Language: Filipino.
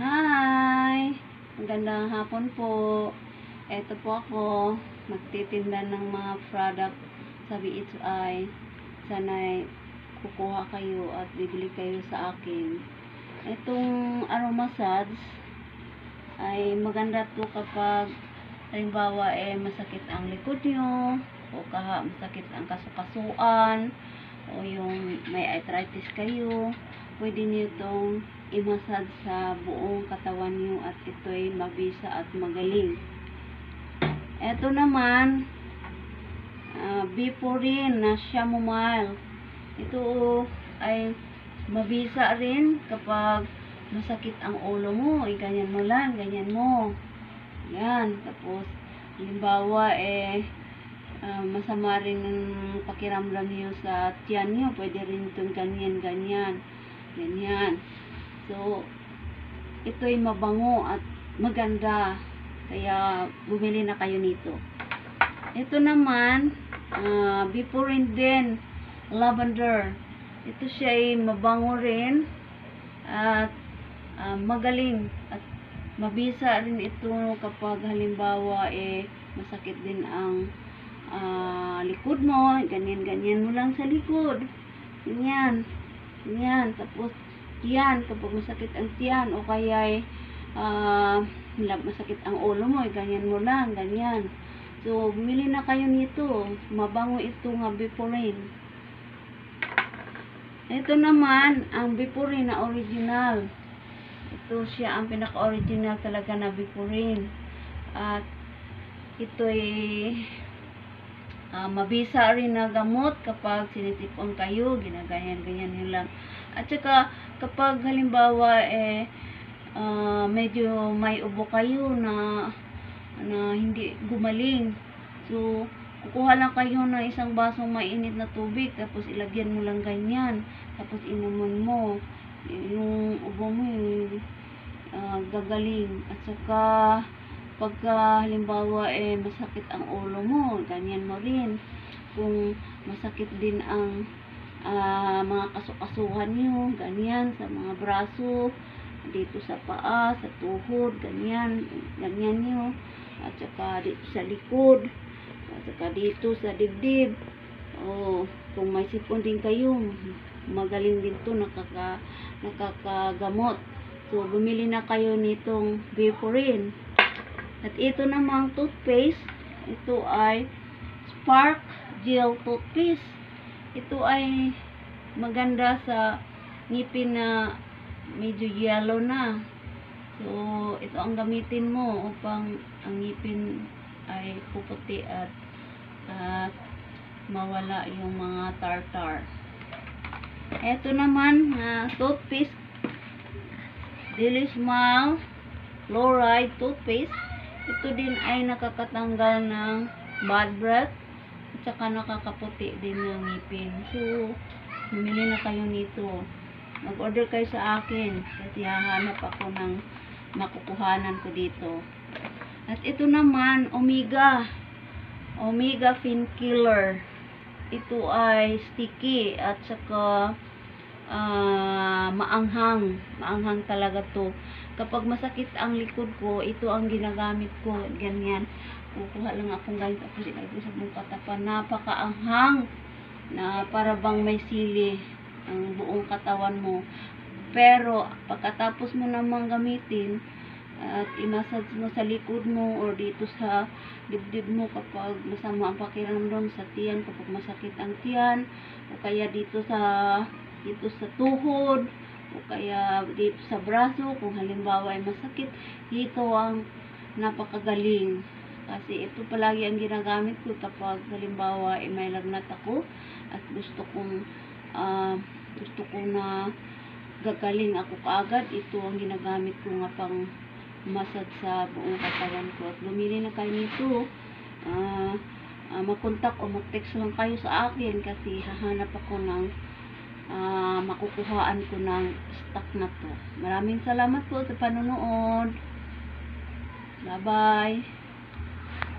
Hi! Magandang hapon po. Ito po ako, magtitinda ng mga product sa BHI. Sana'y kukuha kayo at bibili kayo sa akin. Itong aroma massage ay maganda po kapag halimbawa masakit ang likod nyo o masakit ang kasukasuan o yung may arthritis kayo. Pwede nyo itong i-massage sa buong katawan nyo at ito'y mabisa at magaling. Ito naman, Biporin na chamomile. Ito ay mabisa rin kapag masakit ang ulo mo. Ganyan mo lang, ganyan mo. Yan. Tapos, halimbawa, masama rin ang pakiramdam niyo sa tiyan niyo. Pwede rin itong ganyan, ganyan. Ganyan. So, ito'y mabango at maganda. Kaya, bumili na kayo nito. Ito naman, Biporin din, lavender. Ito siya ay mabango rin at magaling at mabisa rin ito kapag halimbawa masakit din ang likod mo. Ganyan-ganyan mo lang sa likod. Ganyan. Ganyan. Tapos, tiyan. Kapag masakit ang tiyan o kaya masakit ang ulo mo, ganyan mo lang. Ganyan. So, bumili na kayo nito. Mabango ito nga Biporin. Ito naman, ang Biporin na original. Ito siya ang pinaka-original talaga na Biporin. At ito'y mabisa rin na gamot kapag sinitipon kayo, ginaganyan-ganyan nyo lang. At saka, kapag halimbawa medyo may ubo kayo na hindi gumaling. So, kukuha lang kayo ng isang basong mainit na tubig, tapos ilagyan mo lang ganyan, tapos inuman mo. Yung ubo mo gagaling. At saka, pagka halimbawa masakit ang ulo mo, ganyan mo rin. Kung masakit din ang mga kasukasuhan nyo, ganyan, sa mga braso, dito sa paa, sa tuhod, ganyan, ganyan nyo. At saka dito sa likod, at saka dito sa dibdib. Kung may sipon din kayo, magaling din to, nakakagamot. So, bumili na kayo nitong Biporin. At ito namang toothpaste, ito ay Spark Gel Toothpaste. Ito ay maganda sa ngipin na medyo yellow na. So, ito ang gamitin mo upang ang ngipin ay puputi at mawala yung mga tartar. Ito naman toothpaste, Delismal Fluoride Toothpaste. Ito din ay nakakatanggal ng bad breath at saka nakakaputi din ng ngipin. So, bumili na kayo nito. Mag-order kayo sa akin kasi hahanap ako ng makukuhanan ko dito. At ito naman, Omega Pain Killer. Ito ay sticky at saka maanghang talaga to. Kapag masakit ang likod ko, ito ang ginagamit ko. Ganyan, kukuha lang akong ganyan, tapos ilagay ko sa buong katawan. Napakaanghang na para bang may sili ang buong katawan mo. Pero pagkatapos mo namang gamitin at i-massage mo sa likod mo or dito sa dibdib mo kapag masama ang pakiramdam sa tiyan, kapag masakit ang tiyan, o kaya dito sa tuhod, o kaya dito sa braso, kung halimbawa ay masakit, dito ang napakagaling. Kasi ito palagi ang ginagamit ko kapag halimbawa ay may lagnat ako at gusto ko na gagaling ako kaagad. Ito ang ginagamit ko nga pang massage sa buong katawan ko. At bumili na kayo nito. Mag-contact o mag-text lang kayo sa akin kasi hahanap ako ng makukuhaan ko ng stock na to. Maraming salamat po sa panonood. Bye bye.